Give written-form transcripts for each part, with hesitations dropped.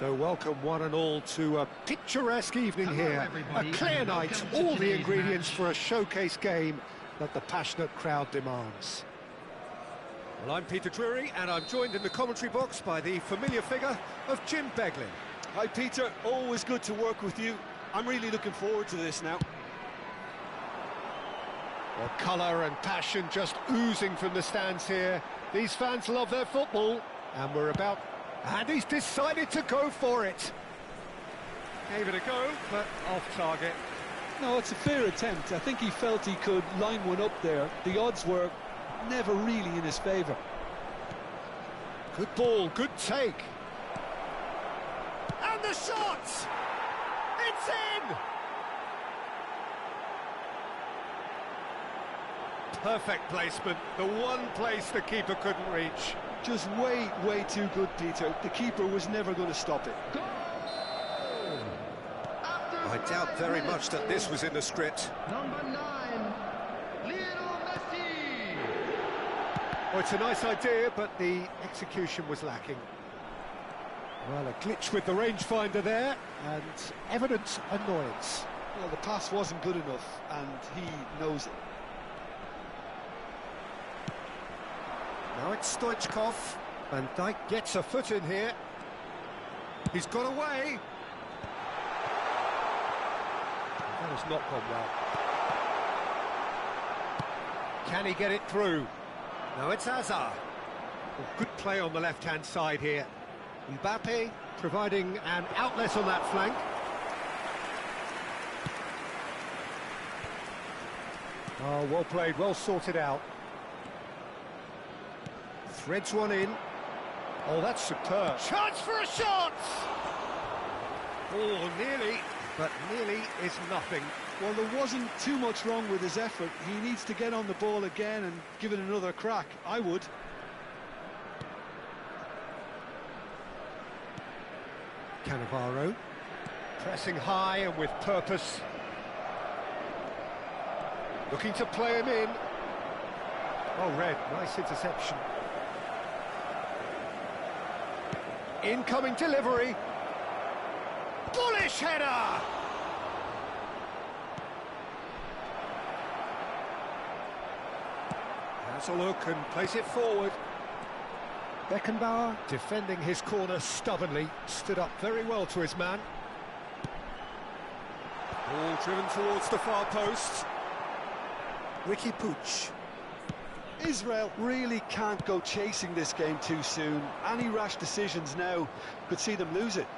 So welcome one and all to a picturesque evening here. A clear night, all the ingredients for a showcase game that the passionate crowd demands. Well, I'm Peter Drury, and I'm joined in the commentary box by the familiar figure of Jim Beglin. Hi Peter, always good to work with you. I'm really looking forward to this now. Well, colour and passion just oozing from the stands here. These fans love their football, and we're about... And he's decided to go for it. Gave it a go, but off target. No, it's a fair attempt. I think he felt he could line one up there. The odds were never really in his favour. Good ball, good take. And the shot! It's in! Perfect placement, the one place the keeper couldn't reach. Just way too good, Peter. The keeper was never going to stop it. I doubt very much that this was in the script. Number 9, Lionel Messi. Well, it's a nice idea, but the execution was lacking. Well, a glitch with the rangefinder there, and evident annoyance. Well, the pass wasn't good enough, and he knows it. Now it's Stoichkov. Van Dijk gets a foot in here. He's got away. That has not gone well. Can he get it through? Now it's Hazard. Well, good play on the left-hand side here. Mbappe providing an outlet on that flank. Oh, well played, well sorted out. Threads one in. Oh, that's superb. Chance for a shot! Oh, nearly, but nearly is nothing. Well, there wasn't too much wrong with his effort. He needs to get on the ball again and give it another crack. I would. Cannavaro pressing high and with purpose. Looking to play him in. Oh, Red, nice interception. Incoming delivery. Bullish header! Has a look and plays it forward. Beckenbauer defending his corner stubbornly, stood up very well to his man. Ball driven towards the far post. Ricky Puig. Israel really can't go chasing this game too soon. Any rash decisions now could see them lose it.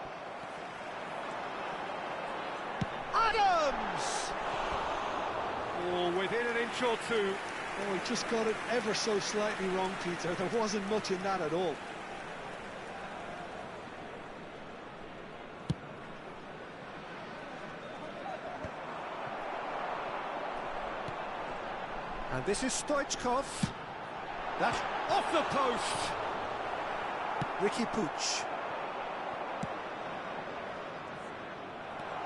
Adams! Oh, within an inch or two. Oh, he just got it ever so slightly wrong, Peter. There wasn't much in that at all. And this is Stoichkov. That's off the post. Ricky Puig.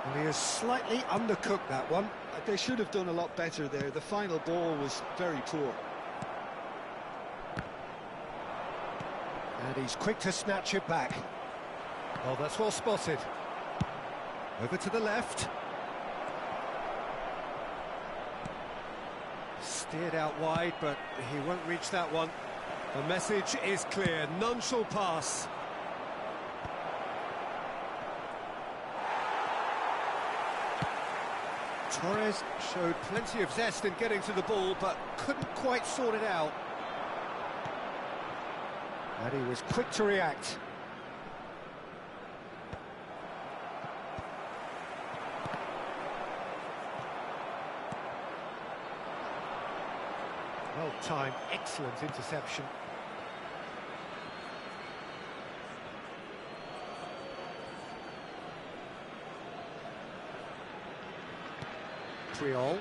Well, he has slightly undercooked that one. They should have done a lot better there. The final ball was very poor. And he's quick to snatch it back. Oh, that's well spotted. Over to the left. Steered out wide, but he won't reach that one. The message is clear, none shall pass. Torres showed plenty of zest in getting to the ball, but couldn't quite sort it out. And he was quick to react. Well timed, excellent interception. Triol.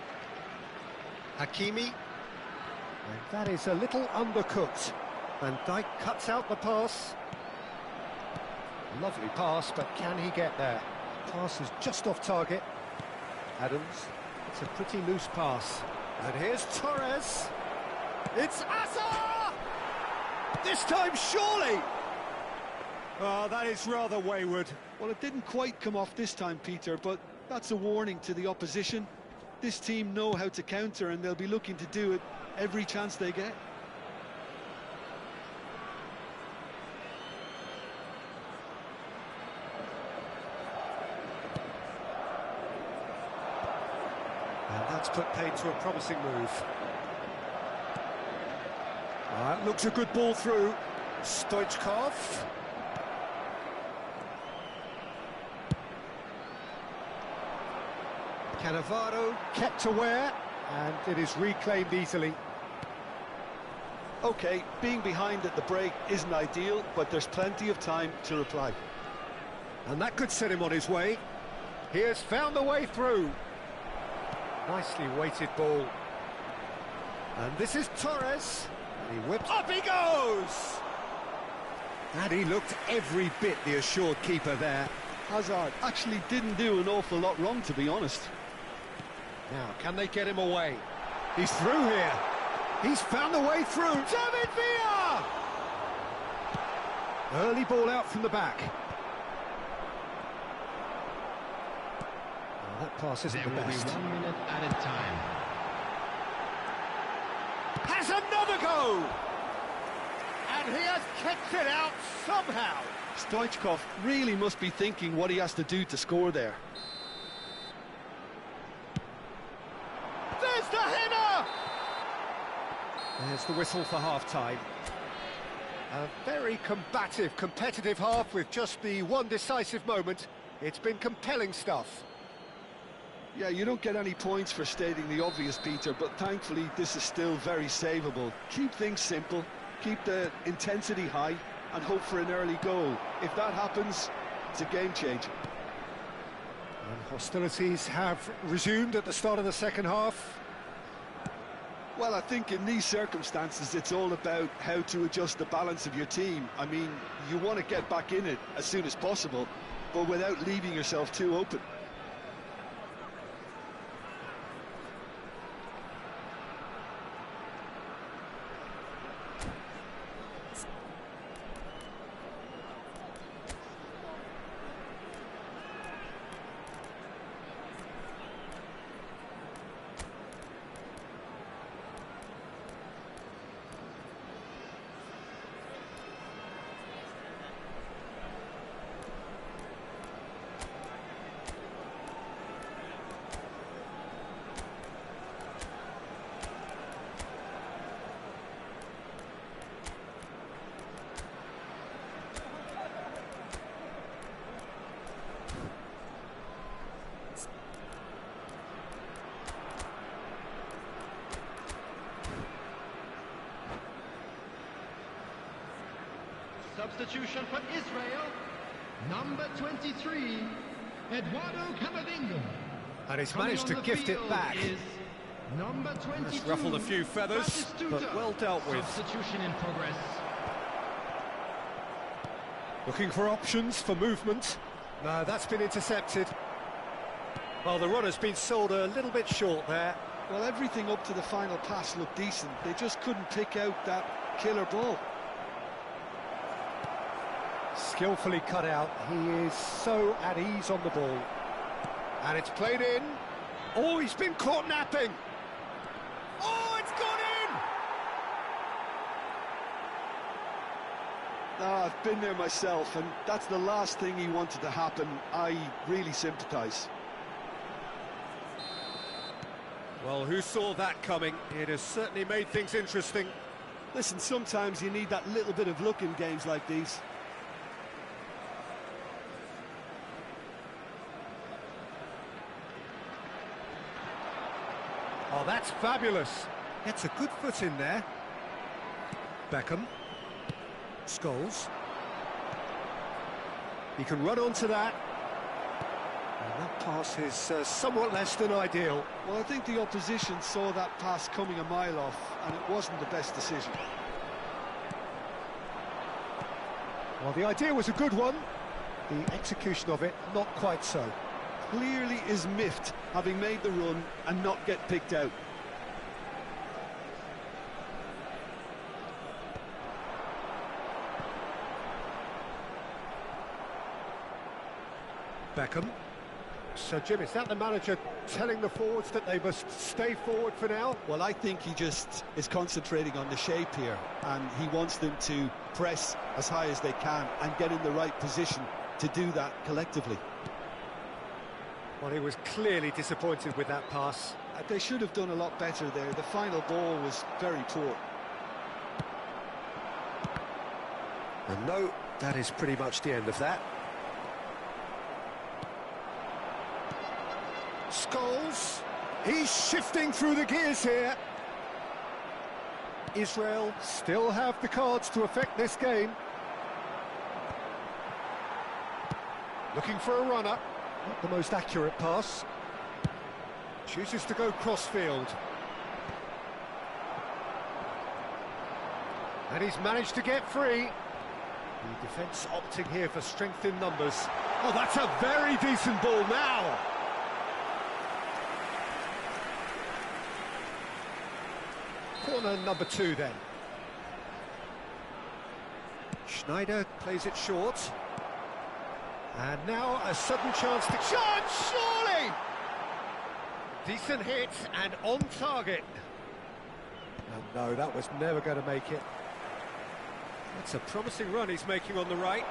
Hakimi. And that is a little undercooked. Van Dijk cuts out the pass. Lovely pass, but can he get there? Pass is just off target. Adams. It's a pretty loose pass. And here's Torres. It's Hazard! This time, surely! Oh, that is rather wayward. Well, it didn't quite come off this time, Peter, but that's a warning to the opposition. This team know how to counter, and they'll be looking to do it every chance they get. And that's put paid to a promising move. That looks a good ball through. Stoichkov. Cannavaro kept aware, and it is reclaimed easily. OK, being behind at the break isn't ideal, but there's plenty of time to reply. And that could set him on his way. He has found the way through. Nicely weighted ball. And this is Torres. And he whips. Up he goes! And he looked every bit the assured keeper there. Hazard actually didn't do an awful lot wrong, to be honest. Now, can they get him away? He's through here. He's found the way through. David Villa! Early ball out from the back. Oh, that pass isn't the best. There will be 1 minute added time. Has another go! And he has kept it out somehow. Stoichkov really must be thinking what he has to do to score there. There's the header! There's the whistle for half-time. A very combative, competitive half with just the one decisive moment. It's been compelling stuff. Yeah, you don't get any points for stating the obvious, Peter, but thankfully this is still very savable. Keep things simple, keep the intensity high, and hope for an early goal. If that happens, it's a game changer. And hostilities have resumed at the start of the second half. Well, I think in these circumstances it's all about how to adjust the balance of your team. I mean, you want to get back in it as soon as possible, but without leaving yourself too open. Substitution for Israel, number 23, Eduardo Camavinga. And he's managed to gift it back. Number 22. It's ruffled a few feathers, but well dealt with. Substitution in progress. Looking for options for movement. No, that's been intercepted. Well, the runner's been sold a little bit short there. Well, everything up to the final pass looked decent. They just couldn't pick out that killer ball. Skillfully cut out. He is so at ease on the ball. And it's played in. Oh, he's been caught napping. Oh, it's gone in! I've been there myself, and that's the last thing he wanted to happen. I really sympathise. Well, who saw that coming? It has certainly made things interesting. Listen, sometimes you need that little bit of luck in games like these. Oh, that's fabulous. Gets a good foot in there. Beckham. Scholes. He can run onto that. And that pass is somewhat less than ideal. Well, I think the opposition saw that pass coming a mile off, and it wasn't the best decision. Well, the idea was a good one. The execution of it, not quite so. Clearly is miffed, having made the run and not get picked out. Beckham. So, Jim, is that the manager telling the forwards that they must stay forward for now? Well, I think he just is concentrating on the shape here, and he wants them to press as high as they can and get in the right position to do that collectively. Well, he was clearly disappointed with that pass. They should have done a lot better there. The final ball was very poor. And no, that is pretty much the end of that. Scholes, he's shifting through the gears here. Israel still have the cards to affect this game. Looking for a runner. Not the most accurate pass. Chooses to go cross-field. And he's managed to get free. The defence opting here for strength in numbers. Oh, that's a very decent ball now. Corner number 2 then. Schneider plays it short. And now a sudden chance to... Chance, surely! Decent hit and on target. And no, that was never going to make it. That's a promising run he's making on the right.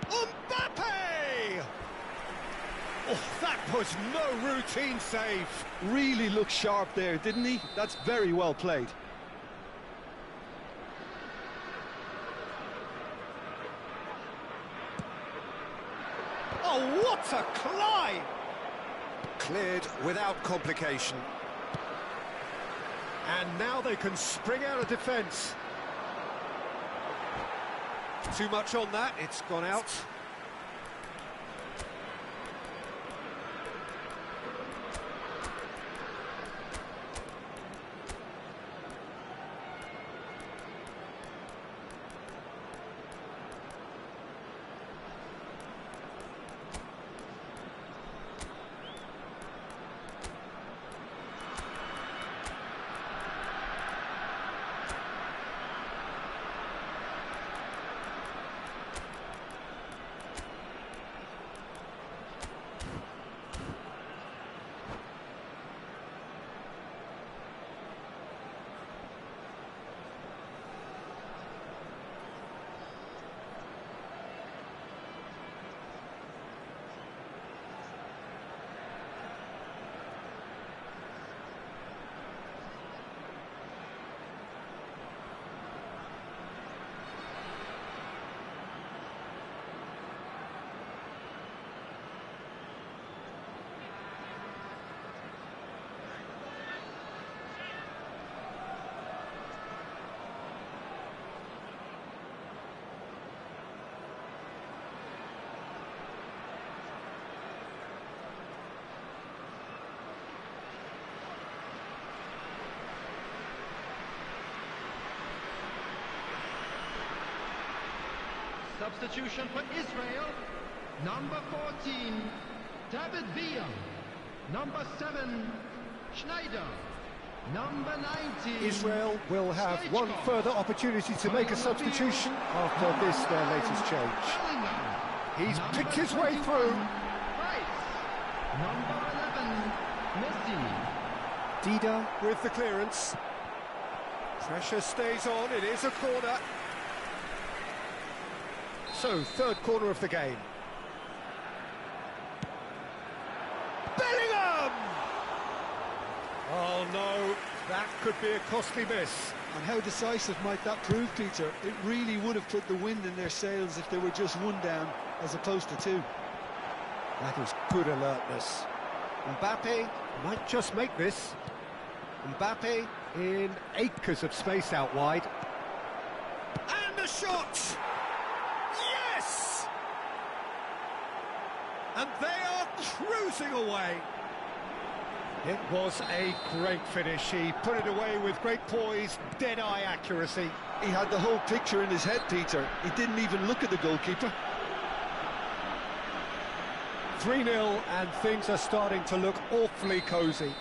Mbappe! Oh, that was no routine save. Really looked sharp there, didn't he? That's very well played. Oh, what a climb! Cleared without complication. And now they can spring out of defence. Too much on that, it's gone out. Substitution for Israel, number 14, David Villa. Number 7, Schneider. Number 19. Israel will have one further opportunity to make a substitution after this, their latest change. He's picked his way through. Number 11, Messi. Dida with the clearance. Pressure stays on, it is a corner. So, third corner of the game. Bellingham! Oh no, that could be a costly miss. And how decisive might that prove, Peter? It really would have put the wind in their sails if they were just one down as opposed to two. That is good alertness. Mbappe might just make this. Mbappe in acres of space out wide. And the shot! Yes! And they are cruising away. It was a great finish. He put it away with great poise, dead-eye accuracy. He had the whole picture in his head, Peter. He didn't even look at the goalkeeper. 3-0, and things are starting to look awfully cosy.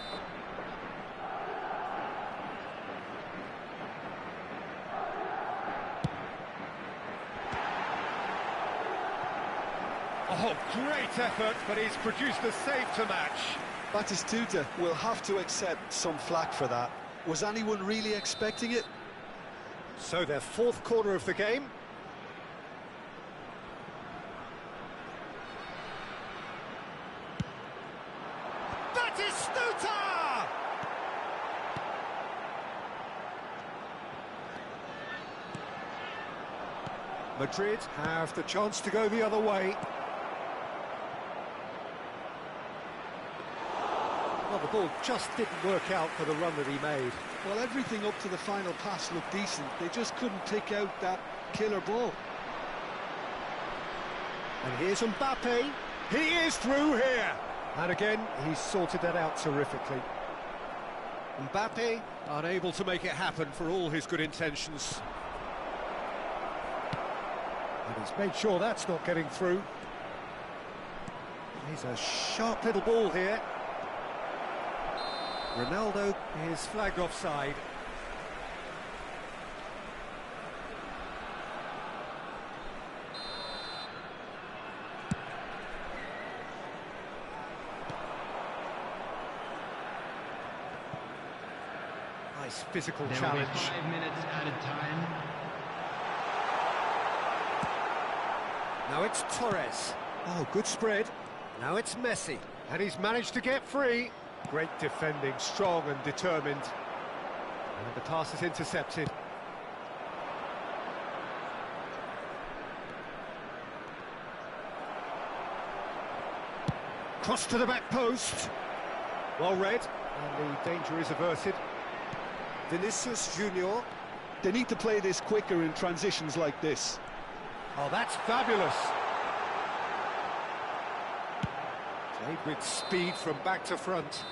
effort, but he's produced a save to match. Batistuta will have to accept some flack for that. Was anyone really expecting it? So their fourth corner of the game. Batistuta! Madrid have the chance to go the other way. Well, the ball just didn't work out for the run that he made. Well, everything up to the final pass looked decent. They just couldn't pick out that killer ball. And here's Mbappe. He is through here. And again, he's sorted that out terrifically. Mbappe unable to make it happen for all his good intentions. And he's made sure that's not getting through. He's a sharp little ball here. Ronaldo is flagged offside. Nice physical challenge. There will be 5 minutes added time. Now it's Torres. Oh, good spread. Now it's Messi. And he's managed to get free. Great defending, strong and determined. And the pass is intercepted. Cross to the back post. Well read, and the danger is averted. Vinicius Junior. They need to play this quicker in transitions like this. Oh, that's fabulous. Played with speed from back to front.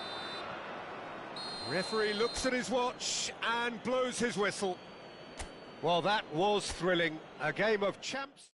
Referee looks at his watch and blows his whistle. Well, that was thrilling. A game of champs.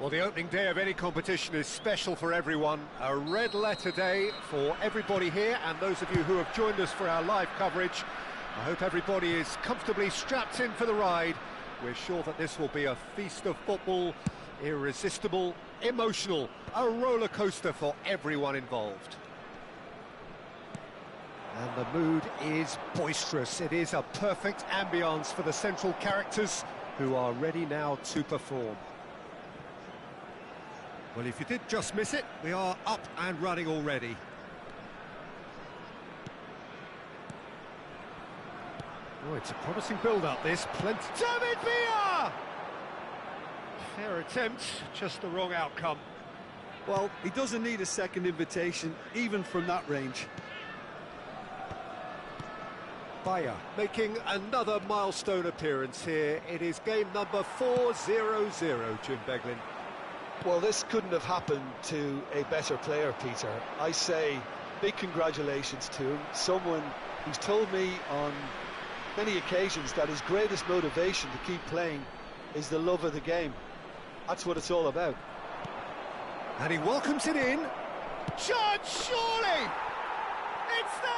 Well, the opening day of any competition is special for everyone. A red letter day for everybody here, and those of you who have joined us for our live coverage. I hope everybody is comfortably strapped in for the ride. We're sure that this will be a feast of football, irresistible, emotional, a roller coaster for everyone involved. And the mood is boisterous. It is a perfect ambience for the central characters who are ready now to perform. Well, if you did just miss it, we are up and running already. Oh, it's a promising build-up, this. Plenty... David Villa! Fair attempt, just the wrong outcome. Well, he doesn't need a second invitation, even from that range. Bayer making another milestone appearance here. It is game number 4-0-0, Jim Beglin. Well, this couldn't have happened to a better player, Peter. I say big congratulations to him, someone who's told me on many occasions that his greatest motivation to keep playing is the love of the game. That's what it's all about. And he welcomes it in. Judge, surely! It's there!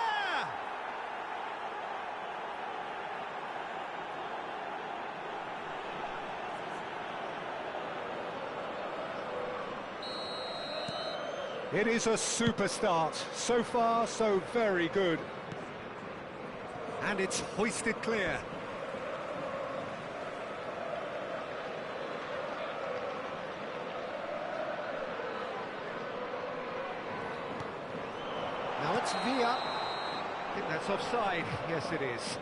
It is a super start. So far, so very good. And it's hoisted clear. Now it's Villa. I think that's offside. Yes, it is.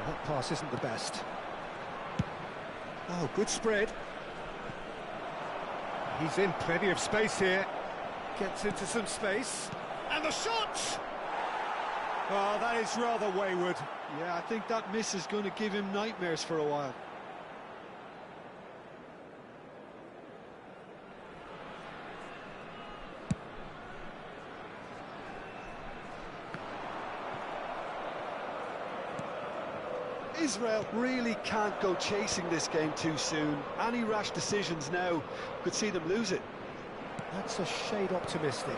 That pass isn't the best. Oh, good spread. He's in plenty of space here. Gets into some space. And the shot! Oh, that is rather wayward. Yeah, I think that miss is going to give him nightmares for a while. Israel really can't go chasing this game too soon. Any rash decisions now could see them lose it. That's a shade optimistic.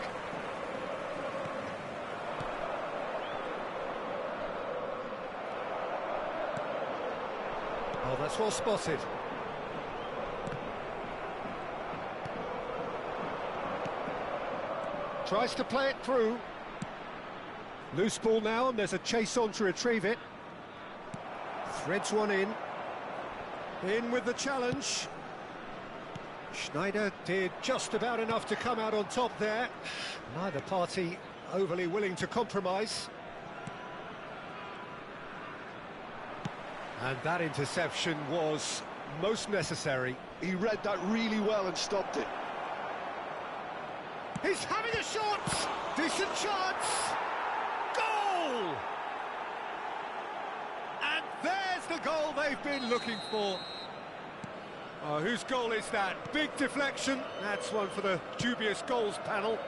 Oh, that's well spotted. Tries to play it through. Loose ball now, and there's a chase on to retrieve it. Threads one in. In with the challenge. Schneider did just about enough to come out on top there. Neither party overly willing to compromise. And that interception was most necessary. He read that really well and stopped it. He's having a shot! Decent chance! Goal! And there's the goal they've been looking for. Oh, whose goal is that? Big deflection. That's one for the dubious goals panel.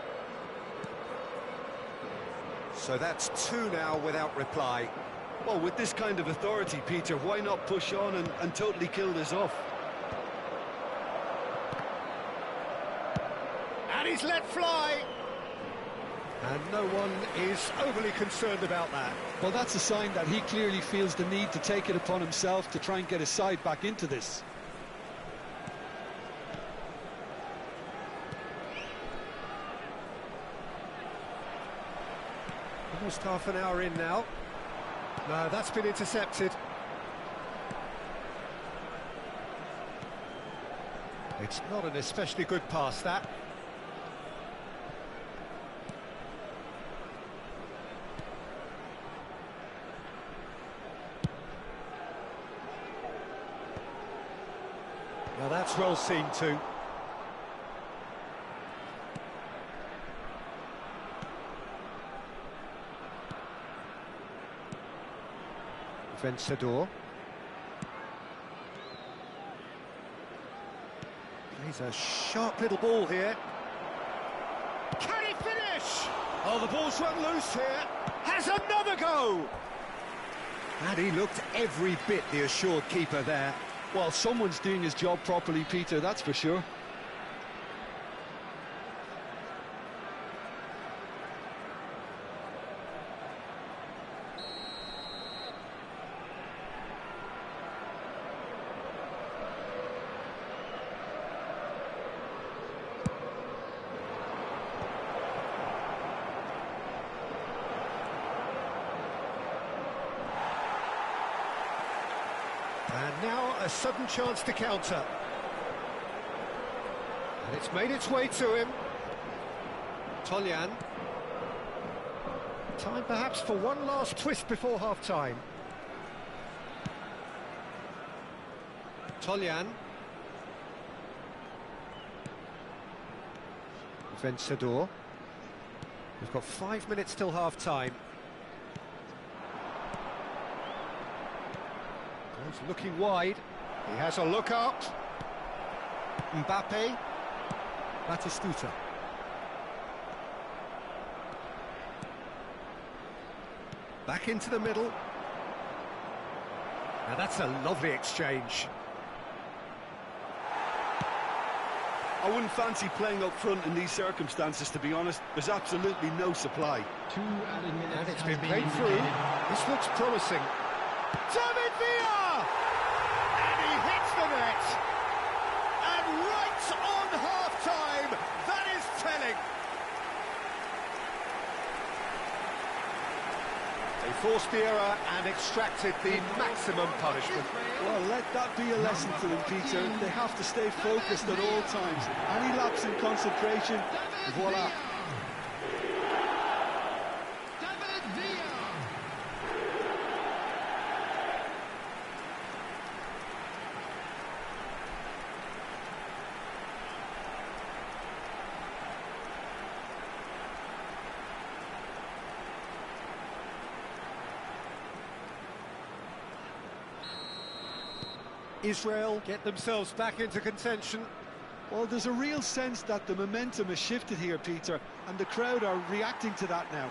So that's two now without reply. Well, with this kind of authority, Peter, why not push on and totally kill this off? And he's let fly. And no one is overly concerned about that. Well, that's a sign that he clearly feels the need to take it upon himself to try and get his side back into this. Almost half an hour in now. No, that's been intercepted. It's not an especially good pass, that. Now that's well seen too. Vencedor. Plays He's a sharp little ball here. Can he finish? Oh, the ball's run loose here. Has another go! And he looked every bit the assured keeper there. Well, someone's doing his job properly, Peter, that's for sure. And now a sudden chance to counter. And it's made its way to him. Toljan. Time perhaps for one last twist before half-time. Toljan. Vencedor. We've got 5 minutes till half-time. He's looking wide. He has a look up. Mbappe. Batistuta. Back into the middle. Now that's a lovely exchange. I wouldn't fancy playing up front in these circumstances, to be honest. There's absolutely no supply. 2 added minutes. And it's has been played through. This looks promising. David Villa! And he hits the net! And right on half-time, that is telling! They forced the error and extracted the maximum punishment. Well, let that be a lesson to them, Peter. They have to stay focused at all times. Any lapse in concentration, voila. Israel get themselves back into contention. Well, there's a real sense that the momentum has shifted here, Peter, and the crowd are reacting to that now.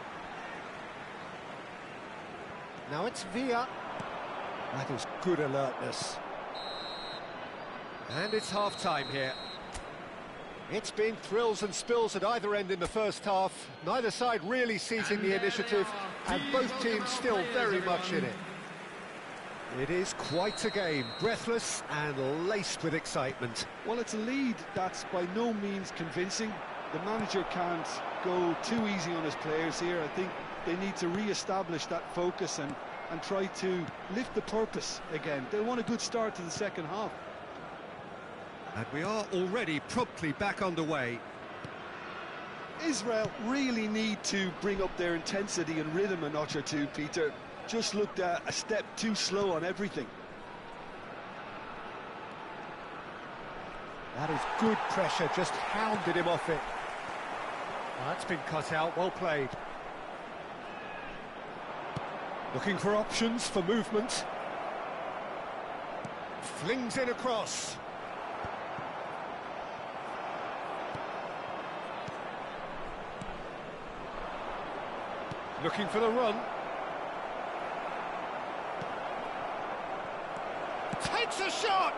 Now it's Villa. That is good alertness. And it's half-time here. It's been thrills and spills at either end in the first half. Neither side really seizing the initiative, and both teams still very much in it. It is quite a game, breathless and laced with excitement. Well, it's a lead that's by no means convincing. The manager can't go too easy on his players here. I think they need to re-establish that focus and try to lift the purpose again. They want a good start to the second half. And we are already promptly back underway. Israel really need to bring up their intensity and rhythm a notch or two, Peter. Just looked a step too slow on everything. That is good pressure, just hounded him off it. That's been cut out, well played. Looking for options for movement. Flings in across. Looking for the run. Takes a shot!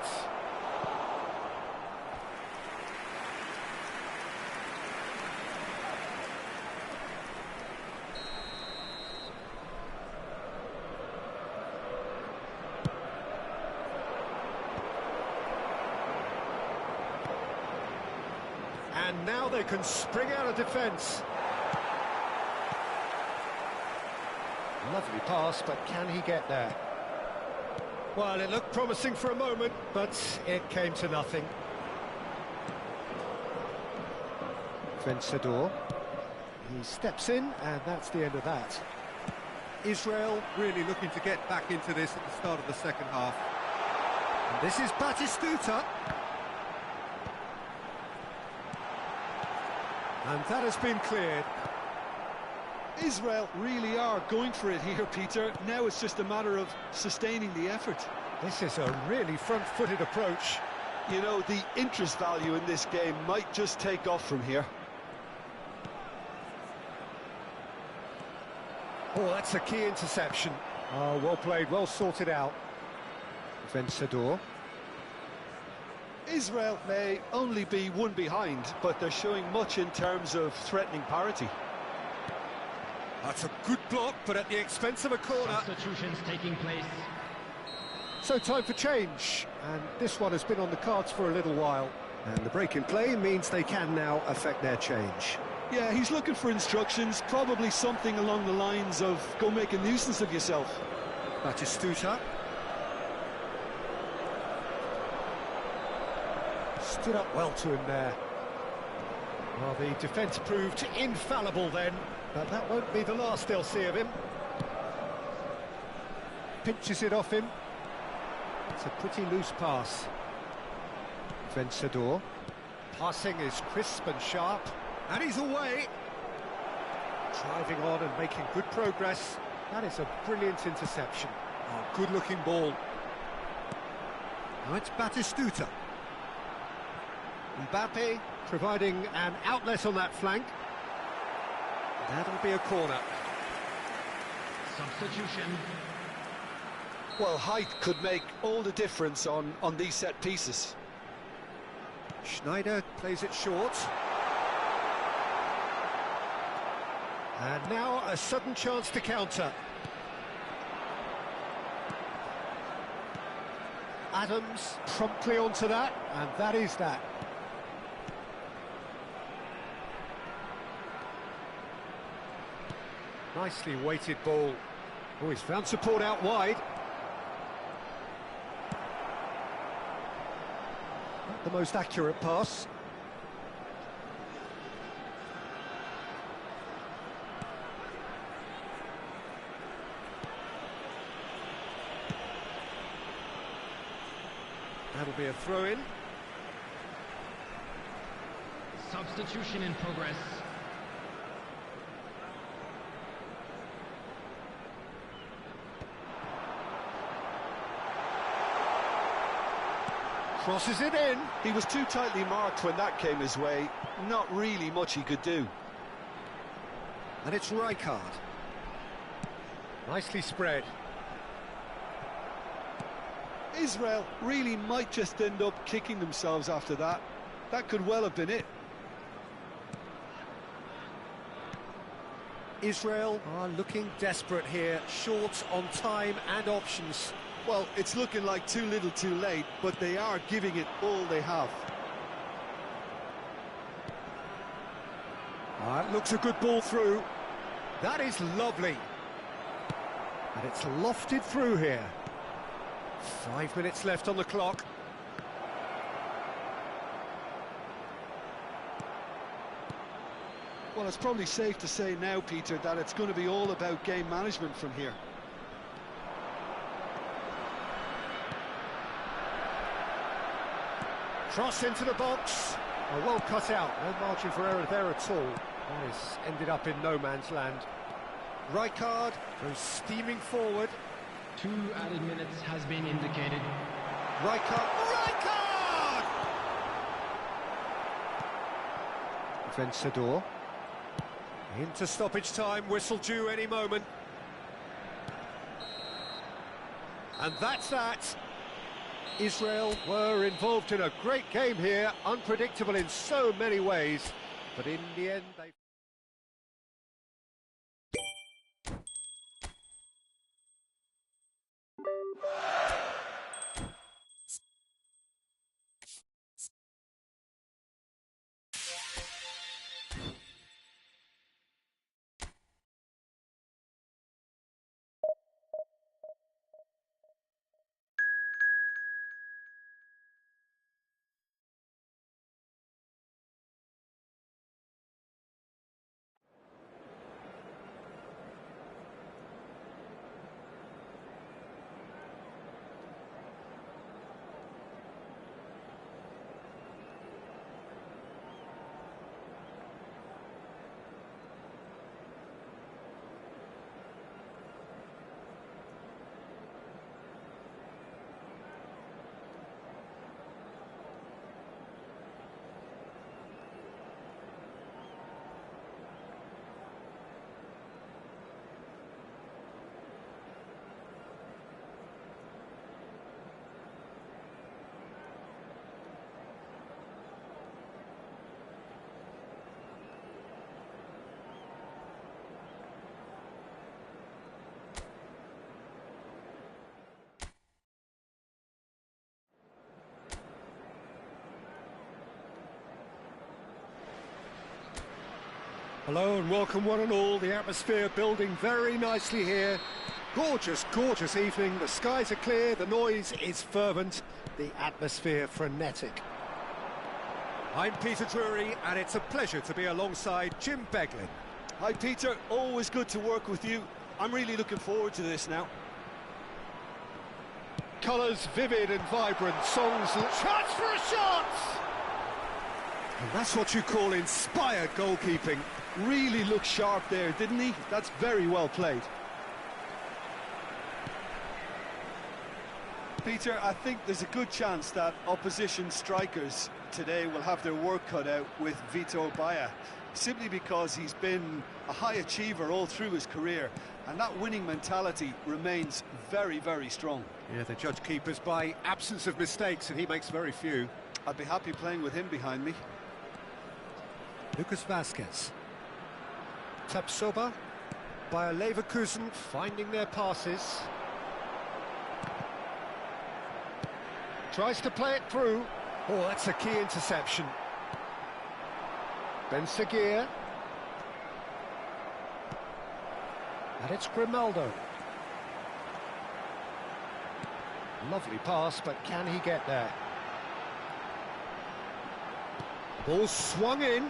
And now they can spring out of defence. Lovely pass, but can he get there? Well, it looked promising for a moment, but it came to nothing. Vencedor. He steps in, and that's the end of that. Israel really looking to get back into this at the start of the second half. And this is Batistuta. And that has been cleared. Israel really are going for it here, Peter. Now it's just a matter of sustaining the effort. This is a really front-footed approach. You know, the interest value in this game might just take off from here. Oh, that's a key interception. Oh, well played, well sorted out. Vencedor. Israel may only be one behind, but they're showing much in terms of threatening parity. That's a good block, but at the expense of a corner. Substitutions taking place. So time for change, and this one has been on the cards for a little while. And the break in play means they can now affect their change. Yeah, he's looking for instructions, probably something along the lines of, go make a nuisance of yourself. Batistuta. Stood up well to him there. Well, the defence proved infallible then, but that won't be the last they'll see of him. Pinches it off him. It's a pretty loose pass. Vencedor. Passing is crisp and sharp, and he's away. Driving on and making good progress. That is a brilliant interception. Oh, good-looking ball. Now it's Batistuta. Mbappe providing an outlet on that flank. That'll be a corner. Substitution. Well, height could make all the difference on these set pieces. Schneider plays it short. And now a sudden chance to counter. Adams promptly onto that, and that is that. Nicely weighted ball. Oh, he's found support out wide. Not the most accurate pass. That'll be a throw-in. Substitution in progress. Crosses it in. He was too tightly marked when that came his way. Not really much he could do. And it's Rijkaard. Nicely spread. Israel really might just end up kicking themselves after that. That could well have been it. Israel are looking desperate here, short on time and options. Well, it's looking like too little too late, but they are giving it all they have. It looks a good ball through. That is lovely. And it's lofted through here. 5 minutes left on the clock. Well, it's probably safe to say now, Peter, that it's going to be all about game management from here. Cross into the box. Oh, well cut out. No margin for error there at all. That has ended up in no man's land. Rijkaard goes steaming forward. 2 added minutes has been indicated. Rijkaard! Vencedor. Into stoppage time, whistle due any moment. And that's that. Israel were involved in a great game here, unpredictable in so many ways, but in the end they... Hello and welcome one and all. The atmosphere building very nicely here. Gorgeous, gorgeous evening. The skies are clear, the noise is fervent, the atmosphere frenetic. I'm Peter Drury and it's a pleasure to be alongside Jim Beglin. Hi Peter, always good to work with you. I'm really looking forward to this now. Colours vivid and vibrant, songs... Chance for a shot! And that's what you call inspired goalkeeping. Really looked sharp there, didn't he? That's very well played. Peter, I think there's a good chance that opposition strikers today will have their work cut out with Vitor Baia, simply because he's been a high achiever all through his career, and that winning mentality remains very, very strong. Yeah, they judge keepers by absence of mistakes, and he makes very few. I'd be happy playing with him behind me. Lucas Vazquez. Tapsoba, Bayer Leverkusen finding their passes. Tries to play it through. Oh, that's a key interception. Ben Seguir. And it's Grimaldo. Lovely pass, but can he get there? Ball swung in.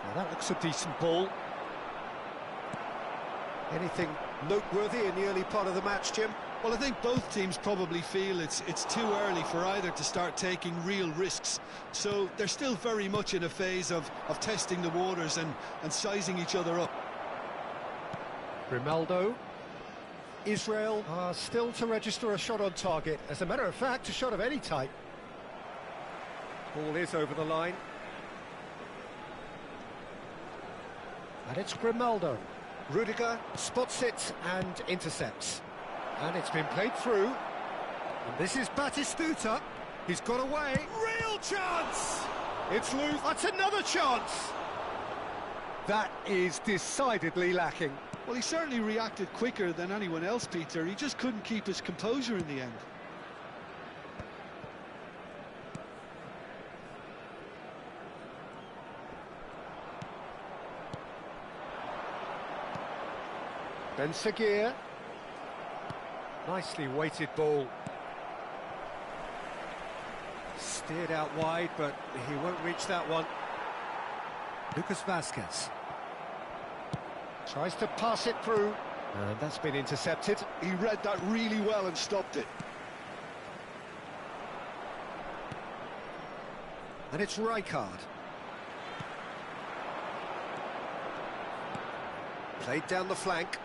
Now that looks a decent ball. Anything noteworthy in the early part of the match, Jim? Well, I think both teams probably feel it's too early for either to start taking real risks. So they're still very much in a phase of testing the waters and sizing each other up. Grimaldo. Israel are still to register a shot on target. As a matter of fact, a shot of any type. Ball is over the line. And it's Grimaldo. Rudiger spots it and intercepts. And it's been played through. And this is Batistuta. He's got away. Real chance! It's loose. That's another chance! That is decidedly lacking. Well, he certainly reacted quicker than anyone else, Peter. He just couldn't keep his composure in the end. Ben Seguir. Nicely weighted ball. Steered out wide, but he won't reach that one. Lucas Vazquez. Tries to pass it through. And that's been intercepted. He read that really well and stopped it. And it's Rijkaard. Played down the flank.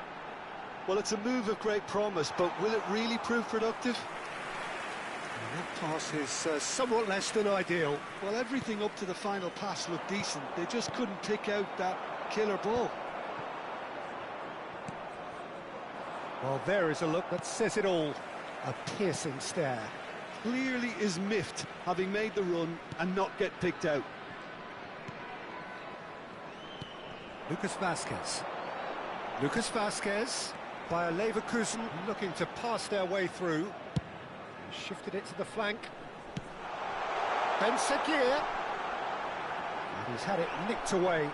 Well, it's a move of great promise, but will it really prove productive? And that pass is somewhat less than ideal. Well, everything up to the final pass looked decent. They just couldn't pick out that killer ball. Well, there is a look that says it all. A piercing stare. Clearly is miffed, having made the run and not get picked out. Lucas Vazquez. Lucas Vazquez. Bayer Leverkusen looking to pass their way through. Shifted it to the flank. Ben Seguir. And he's had it nicked away.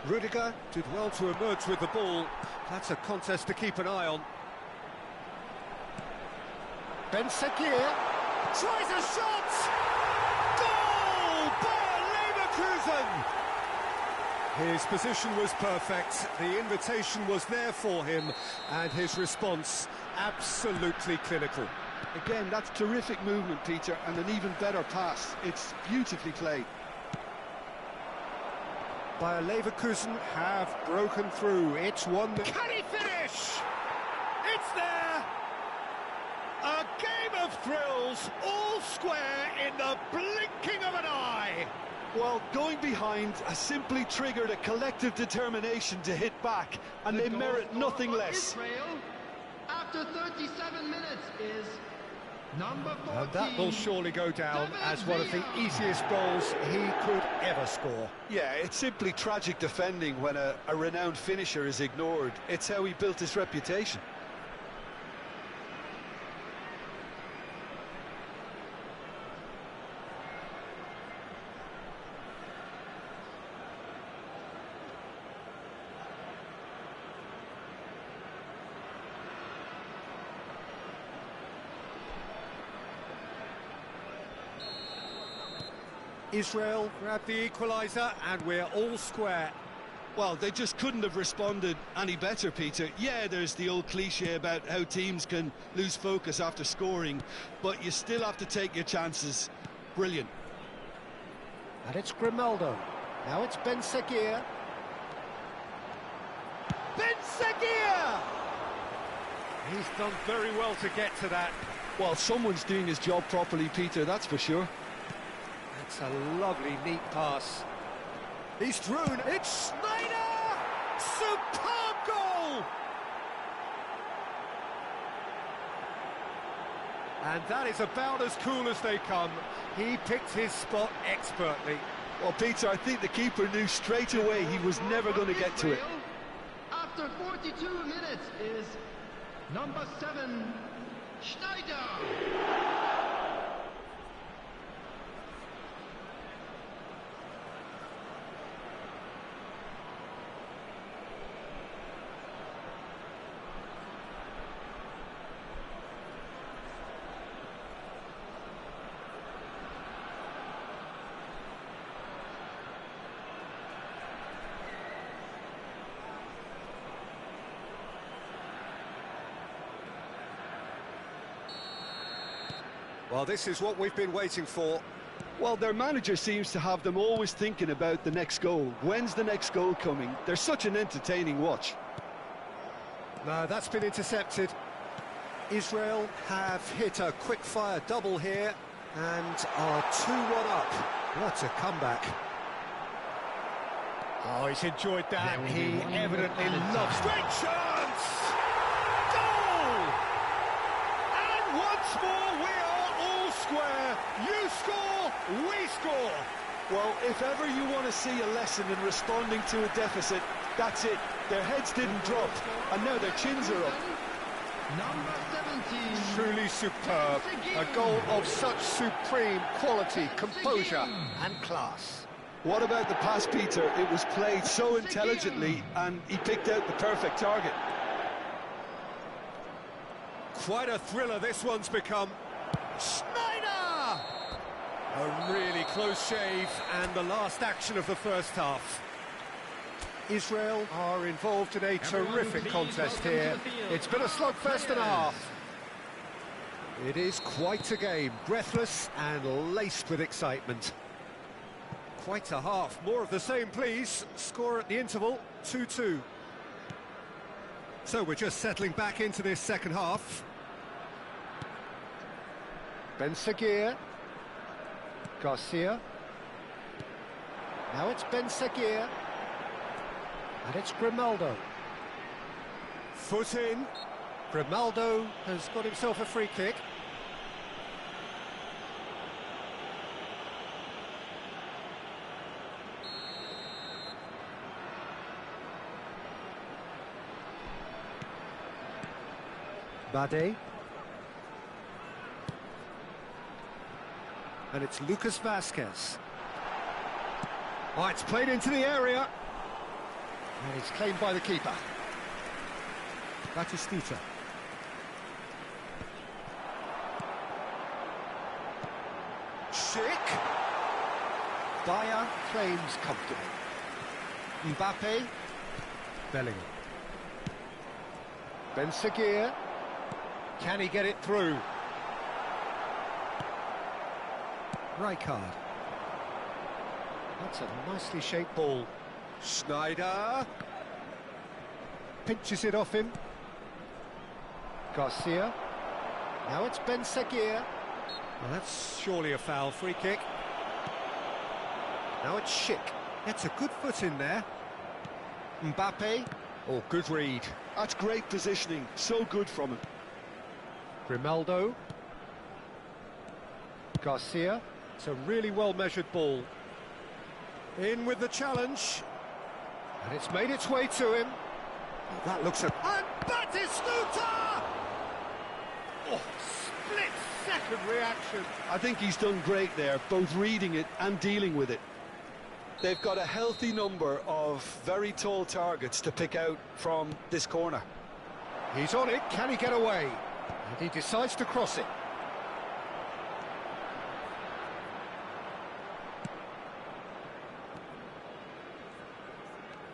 Rudiger did well to emerge with the ball. That's a contest to keep an eye on. Ben Seguir tries a shot! Goal! Bayer Leverkusen! His position was perfect, the invitation was there for him, and his response absolutely clinical. Again, that's terrific movement, Peter, and an even better pass. It's beautifully played. Bayer Leverkusen have broken through. It's one that... Can he finish? It's there! A game of thrills, all square in the blinking of an eye. Well, going behind has simply triggered a collective determination to hit back, and they merit nothing less. Israel, after 37 minutes, is number 14. And that will surely go down as one of the easiest goals he could ever score. Yeah, it's simply tragic defending when a renowned finisher is ignored. It's how he built his reputation. Israel grab the equaliser, and we're all square. Well, they just couldn't have responded any better, Peter. Yeah, there's the old cliche about how teams can lose focus after scoring, but you still have to take your chances. Brilliant. And it's Grimaldo. Now it's Ben Seguir. Ben Seguir! He's done very well to get to that. Well, someone's doing his job properly, Peter, that's for sure. That's a lovely, neat pass. He's through. It's Schneider! Superb goal! And that is about as cool as they come. He picked his spot expertly. Well, Peter, I think the keeper knew straight away he was never going to get to it. After 42 minutes is number 7, Schneider. Well, this is what we've been waiting for. Well, their manager seems to have them always thinking about the next goal. When's the next goal coming? They're such an entertaining watch. No, that's been intercepted. Israel have hit a quick-fire double here and are 2-1 up. What a comeback. Oh, he's enjoyed that. He evidently loves it. Great chance! Goal! And once more we are all square. You score, we score. Well, if ever you want to see a lesson in responding to a deficit, that's it. Their heads didn't drop, and now their chins are up. Number 17. Truly superb. A goal of such supreme quality, composure and class. What about the pass, Peter? It was played so intelligently, and he picked out the perfect target. Quite a thriller this one's become. Schneider! A really close shave, and the last action of the first half. Israel are involved in a terrific contest here. It's been a slugfest and a half. It is quite a game, breathless and laced with excitement. Quite a half. More of the same, please. Score at the interval, 2-2. So we're just settling back into this second half. Ben Seguir. Garcia. Now it's Ben Seguir. And it's Grimaldo. Foot in. Grimaldo has got himself a free kick. Bade. And it's Lucas Vasquez. Oh, it's played into the area. And it's claimed by the keeper. Batistita. Schick. Dyer claims comfortably. Mbappe. Bellingham. Ben Seguir. Can he get it through? Rijkaard. That's a nicely shaped ball. Schneider. Pinches it off him. Garcia. Now it's Ben Seguir. Well, that's surely a foul. Free kick. Now it's Schick. That's a good foot in there. Mbappe. Oh, good read. That's great positioning. So good from him. Grimaldo. Garcia. It's a really well-measured ball. In with the challenge. And it's made its way to him. Oh, that looks a... And Batistuta! Oh, split-second reaction. I think he's done great there, both reading it and dealing with it. They've got a healthy number of very tall targets to pick out from this corner. He's on it. Can he get away? And he decides to cross it.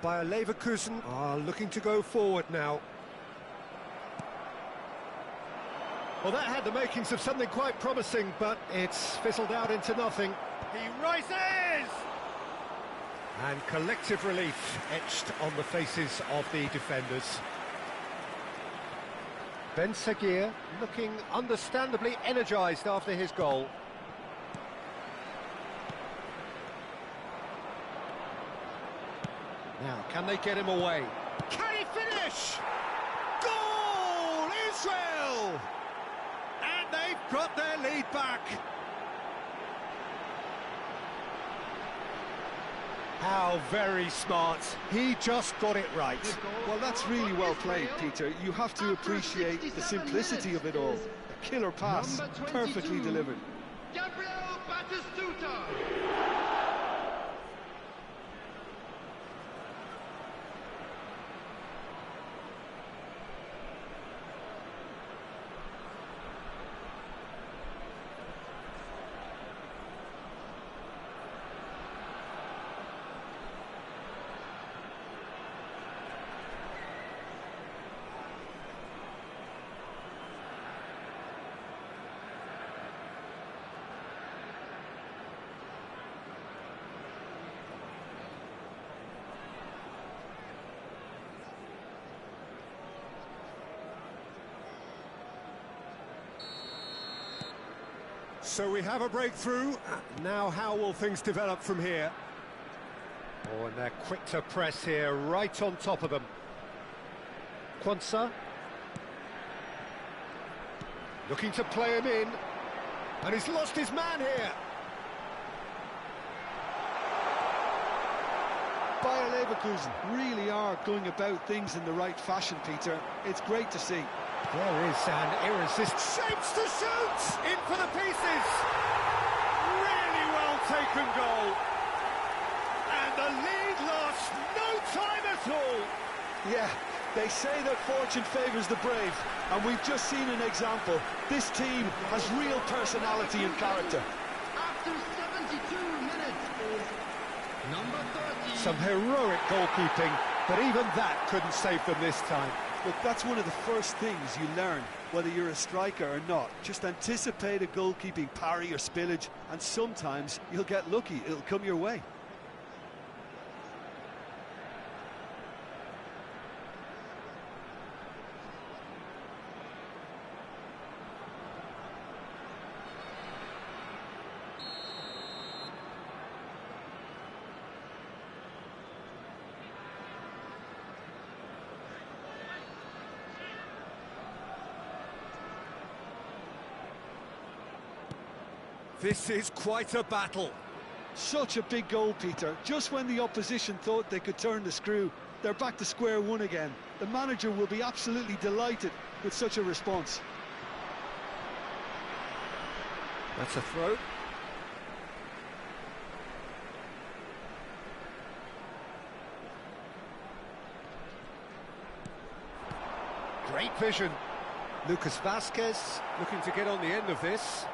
Bayer Leverkusen are looking to go forward now. Well, that had the makings of something quite promising, but it's fizzled out into nothing. He rises! And collective relief etched on the faces of the defenders. Ben Seguir looking understandably energised after his goal. Now, can they get him away? Can he finish? Goal! Israel! And they've got their lead back. How very smart. He just got it right. Well, that's really well played, Peter. You have to appreciate the simplicity of it all. A killer pass, perfectly delivered. Gabriel Batistuta. So we have a breakthrough. Now how will things develop from here? Oh, and they're quick to press here, right on top of them. Quansah. Looking to play him in. And he's lost his man here. Bayer Leverkusen really are going about things in the right fashion, Peter. It's great to see. There is an irresistible shapes to shoot! In for the pieces! Really well taken goal. And the lead lost no time at all. Yeah, they say that fortune favours the brave, and we've just seen an example. This team has real personality and character. After 72 minutes is number 30. Some heroic goalkeeping, but even that couldn't save them this time. Look, that's one of the first things you learn, whether you're a striker or not. Just anticipate a goalkeeping parry or spillage, and sometimes you'll get lucky. It'll come your way. This is quite a battle. Such a big goal, Peter. Just when the opposition thought they could turn the screw, they're back to square one again. The manager will be absolutely delighted with such a response. That's a throw. Great vision. Lucas Vazquez looking to get on the end of this.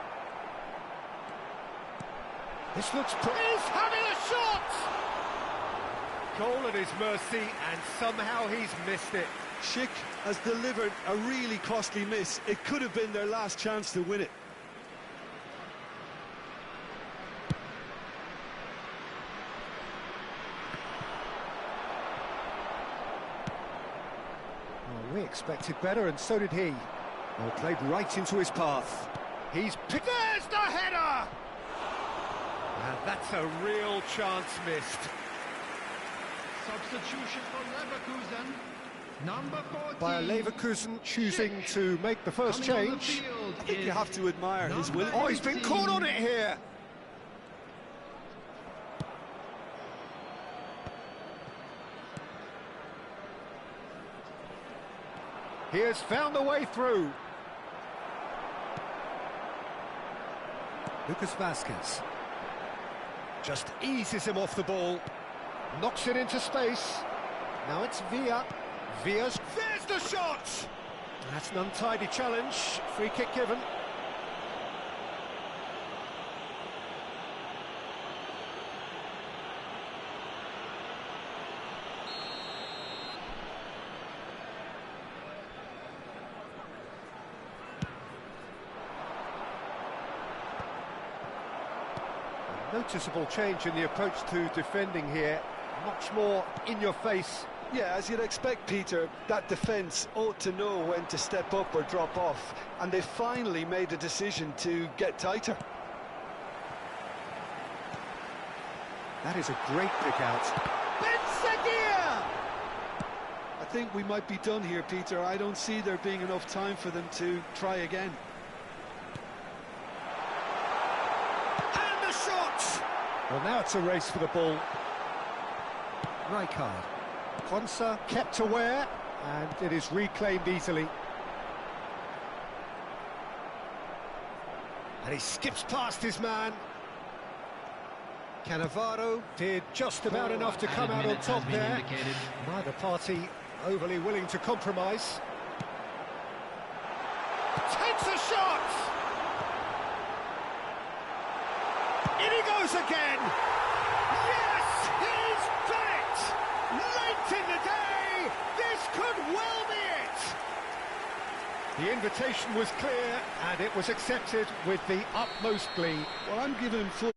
This looks he's having a shot! Goal at his mercy, and somehow he's missed it. Schick has delivered a really costly miss. It could have been their last chance to win it. Oh, we expected better, and so did he. Well, played right into his path. He's picked. There's the header! And that's a real chance missed. Substitution for Leverkusen. Number 14. Bayer Leverkusen choosing to make the first change. I think you have to admire his will. Oh, he's been caught on it here. He has found the way through. Lucas Vazquez just eases him off the ball, knocks it into space. Now it's Villa. Villa's, there's the shot! That's an untidy challenge, free kick given. Noticeable change in the approach to defending here. Much more in your face. Yeah, as you'd expect, Peter, that defence ought to know when to step up or drop off, and they finally made a decision to get tighter. That is a great pick out. I think we might be done here, Peter. I don't see there being enough time for them to try again. And the shot! Well, now it's a race for the ball. Rijkaard. Quansah kept aware, and it is reclaimed easily. And he skips past his man. Cannavaro did just about enough to come out on top there. Neither party overly willing to compromise. Takes a shot! In he goes again! Yes, he's done it! Late in the day, this could well be it! The invitation was clear, and it was accepted with the utmost glee. Well, I'm giving him full